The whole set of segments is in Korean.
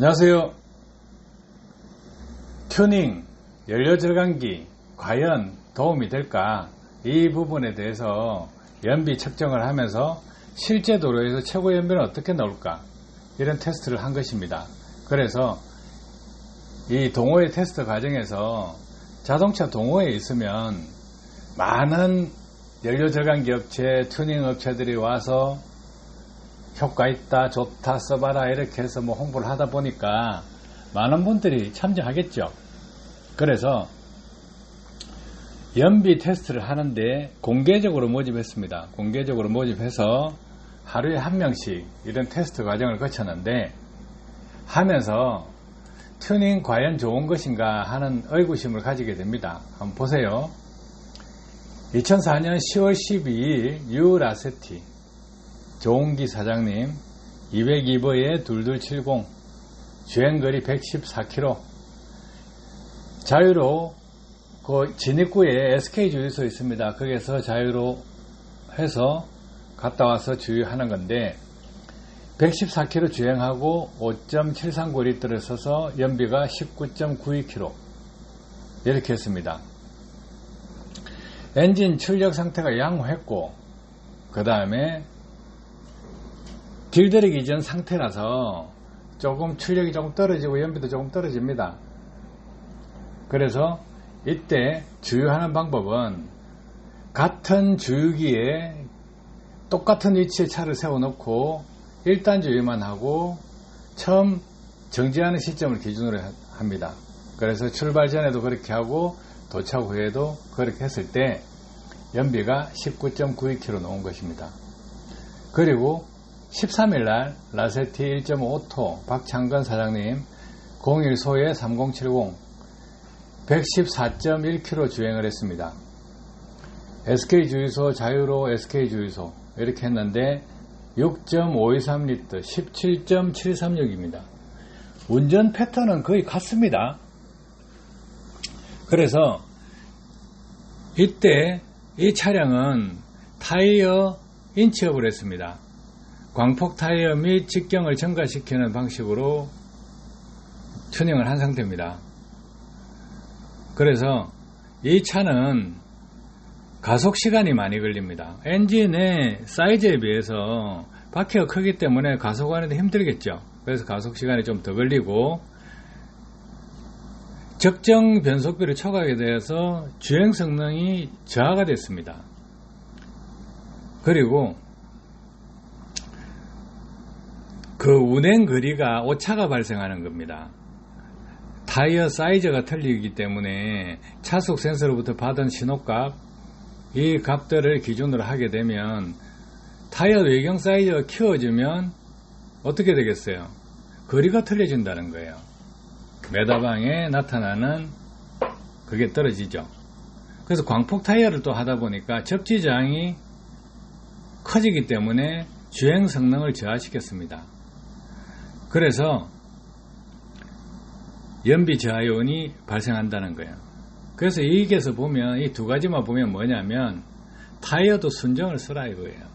안녕하세요. 튜닝, 연료 절감기 과연 도움이 될까? 이 부분에 대해서 연비 측정을 하면서 실제 도로에서 최고 연비는 어떻게 나올까? 이런 테스트를 한 것입니다. 그래서 이 동호회 테스트 과정에서 자동차 동호회에 있으면 많은 연료 절감기 업체, 튜닝 업체들이 와서 효과 있다, 좋다, 써봐라 이렇게 해서 홍보를 하다 보니까 많은 분들이 참여하겠죠. 그래서 연비 테스트를 하는데 공개적으로 모집했습니다. 공개적으로 모집해서 하루에 한 명씩 이런 테스트 과정을 거쳤는데 하면서 튜닝 과연 좋은 것인가 하는 의구심을 가지게 됩니다. 한번 보세요. 2004년 10월 12일 유라세티 조은기 사장님 202버에 2270 주행거리 114km 자유로 그 진입구에 SK 주유소 있습니다. 거기에서 자유로 해서 갔다 와서 주유하는 건데 114km 주행하고 5.739L를 써서 연비가 19.92km 이렇게 했습니다. 엔진 출력 상태가 양호했고 그 다음에 길들이기 전 상태라서 조금 출력이 조금 떨어지고 연비도 조금 떨어집니다. 그래서 이때 주유하는 방법은 같은 주유기에 똑같은 위치에 차를 세워놓고 1단 주유만 하고 처음 정지하는 시점을 기준으로 합니다. 그래서 출발 전에도 그렇게 하고 도착 후에도 그렇게 했을 때 연비가 19.92km 나온 것입니다. 그리고 13일날 라세티 1.5톤 박창건 사장님 01소에 3070 114.1km 주행을 했습니다. SK 주유소 자유로 SK 주유소 이렇게 했는데 6.523L 17.736입니다. 운전 패턴은 거의 같습니다. 그래서 이때 이 차량은 타이어 인치업을 했습니다. 광폭 타이어 및 직경을 증가시키는 방식으로 튜닝을 한 상태입니다. 그래서 이 차는 가속 시간이 많이 걸립니다. 엔진의 사이즈에 비해서 바퀴가 크기 때문에 가속하는데 힘들겠죠. 그래서 가속 시간이 좀 더 걸리고 적정 변속비를 초과하게 되어서 주행 성능이 저하가 됐습니다. 그리고 그 운행 거리가 오차가 발생하는 겁니다. 타이어 사이즈가 틀리기 때문에 차속 센서로부터 받은 신호값 이 값들을 기준으로 하게 되면 타이어 외경 사이즈가 키워지면 어떻게 되겠어요? 거리가 틀려진다는 거예요. 메다방에 나타나는 그게 떨어지죠. 그래서 광폭 타이어를 또 하다 보니까 접지장이 커지기 때문에 주행 성능을 저하시켰습니다. 그래서 연비 저하 요인이 발생한다는 거예요. 그래서 여기에서 보면 이 두 가지만 보면 뭐냐면 타이어도 순정을 쓰라 이거예요.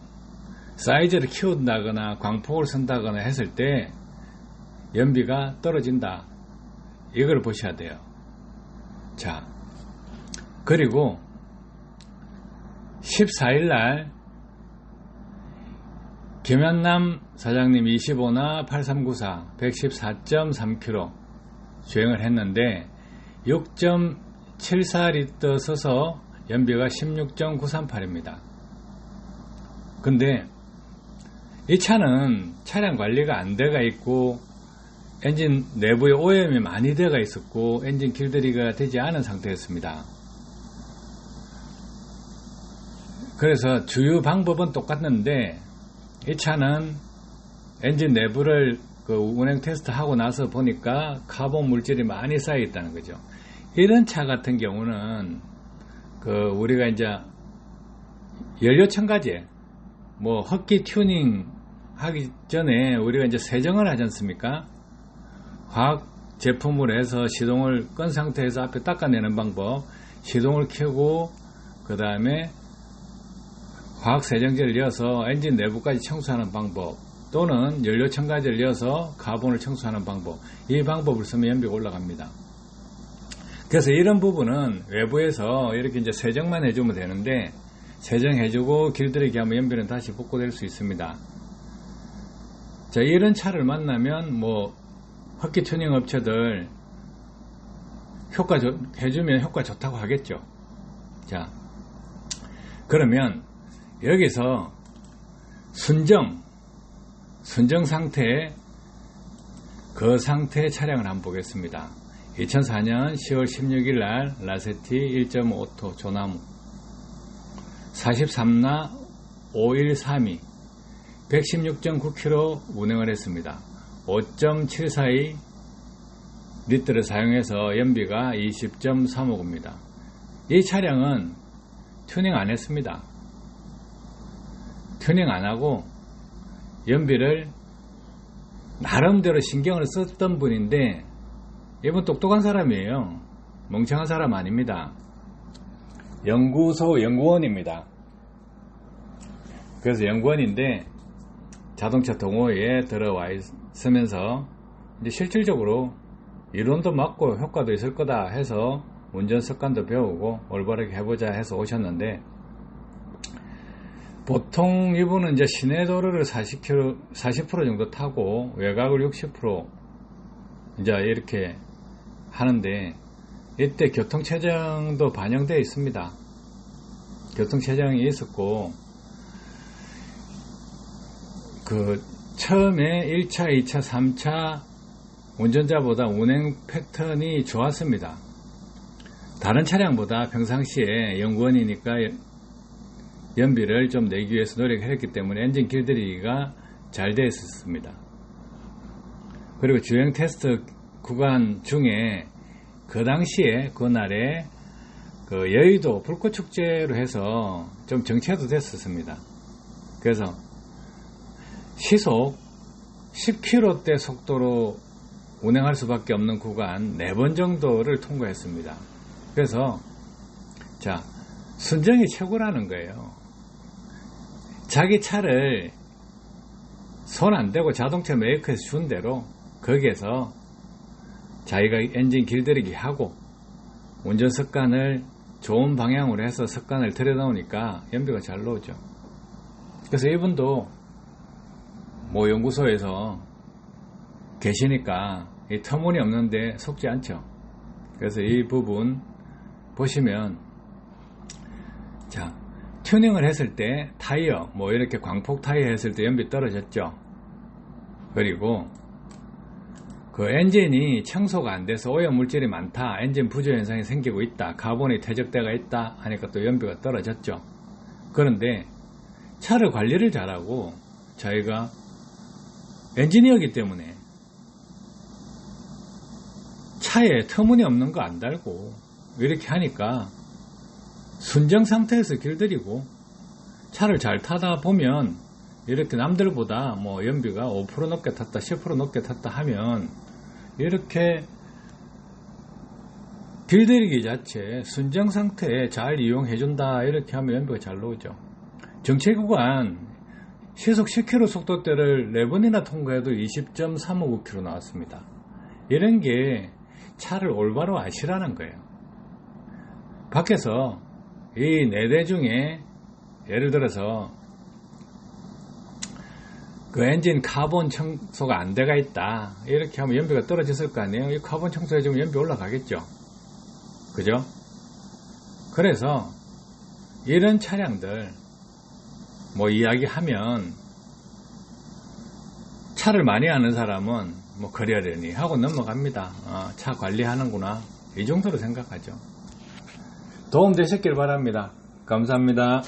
사이즈를 키운다거나 광폭을 쓴다거나 했을 때 연비가 떨어진다. 이걸 보셔야 돼요. 자, 그리고 14일날 김현남 사장님 25나 8394 114.3km 주행을 했는데 6.74L 써서 연비가 16.938입니다. 근데 이 차는 차량 관리가 안 돼가 있고 엔진 내부에 오염이 많이 돼가 있었고 엔진 길들이기가 되지 않은 상태였습니다. 그래서 주유 방법은 똑같는데 이 차는 엔진 내부를 운행 테스트 하고 나서 보니까 카본 물질이 많이 쌓여 있다는 거죠. 이런 차 같은 경우는 우리가 이제 연료 첨가제 흡기 튜닝 하기 전에 우리가 이제 세정을 하지 않습니까? 화학 제품을 해서 시동을 끈 상태에서 앞에 닦아내는 방법, 시동을 켜고 그 다음에 화학 세정제를 이어서 엔진 내부까지 청소하는 방법, 또는 연료 첨가제를 넣어서 카본을 청소하는 방법, 이 방법을 쓰면 연비가 올라갑니다. 그래서 이런 부분은 외부에서 이렇게 이제 세정만 해주면 되는데, 세정해주고 길들이기 하면 연비는 다시 복구될 수 있습니다. 자, 이런 차를 만나면 흡기 튜닝 업체들 해주면 효과 좋다고 하겠죠. 자, 그러면 여기서 순정 상태의 그 상태의 차량을 한번 보겠습니다. 2004년 10월 16일 날 라세티 1.5톤 조나무 43나 5132 116.9km 운행을 했습니다. 5.742 리터를 사용해서 연비가 20.359입니다. 이 차량은 튜닝 안 했습니다. 튜닝 안 하고 연비를 나름대로 신경을 썼던 분인데, 이분 똑똑한 사람이에요. 멍청한 사람 아닙니다. 연구원입니다. 그래서 연구원인데 자동차 동호회에 들어와 있으면서 이제 실질적으로 이론도 맞고 효과도 있을 거다 해서 운전 습관도 배우고 올바르게 해보자 해서 오셨는데, 보통 이분은 이제 시내 도로를 40% 정도 타고 외곽을 60% 이제 이렇게 하는데, 이때 교통체증도 반영되어 있습니다. 교통체증이 있었고, 처음에 1차, 2차, 3차 운전자보다 운행 패턴이 좋았습니다. 다른 차량보다 평상시에 연구원이니까 연비를 좀 내기 위해서 노력을 했기 때문에 엔진 길들이기가 잘 되어 있었습니다. 그리고 주행 테스트 구간 중에 그 당시에 그날에 여의도 불꽃축제로 해서 좀 정체도 됐었습니다. 그래서 시속 10km대 속도로 운행할 수밖에 없는 구간 4번 정도를 통과했습니다. 그래서 자, 순정이 최고라는 거예요. 자기 차를 손 안 대고 자동차 메이커에서 준 대로 거기에서 자기가 엔진 길들이기 하고 운전 습관을 좋은 방향으로 해서 습관을 들여놓으니까 연비가 잘 나오죠. 그래서 이분도 연구소에서 계시니까 이 터무니없는데 속지 않죠. 그래서 이 부분 보시면, 자, 튜닝을 했을 때 타이어 이렇게 광폭 타이어 했을 때 연비 떨어졌죠. 그리고 그 엔진이 청소가 안 돼서 오염물질이 많다, 엔진 부조 현상이 생기고 있다, 카본이 퇴적대가 있다 하니까 또 연비가 떨어졌죠. 그런데 차를 관리를 잘하고 저희가 엔지니어이기 때문에 차에 터무니없는 거 안 달고 이렇게 하니까 순정 상태에서 길들이고 차를 잘 타다 보면 이렇게 남들보다 연비가 5% 넘게 탔다, 10% 넘게 탔다 하면 이렇게 길들이기 자체 순정 상태에 잘 이용해준다, 이렇게 하면 연비가 잘 나오죠. 정체 구간 시속 10km 속도대를 4번이나 통과해도 20.359km 나왔습니다. 이런 게 차를 올바로 아시라는 거예요. 밖에서 이 4대 중에 예를 들어서 그 엔진 카본 청소가 안 돼가 있다, 이렇게 하면 연비가 떨어졌을 거 아니에요. 이 카본 청소해주면 연비 올라가겠죠. 그죠? 그래서 이런 차량들 이야기하면 차를 많이 아는 사람은 그려려니 하고 넘어갑니다. 차 관리하는구나, 이 정도로 생각하죠. 도움 되셨길 바랍니다. 감사합니다.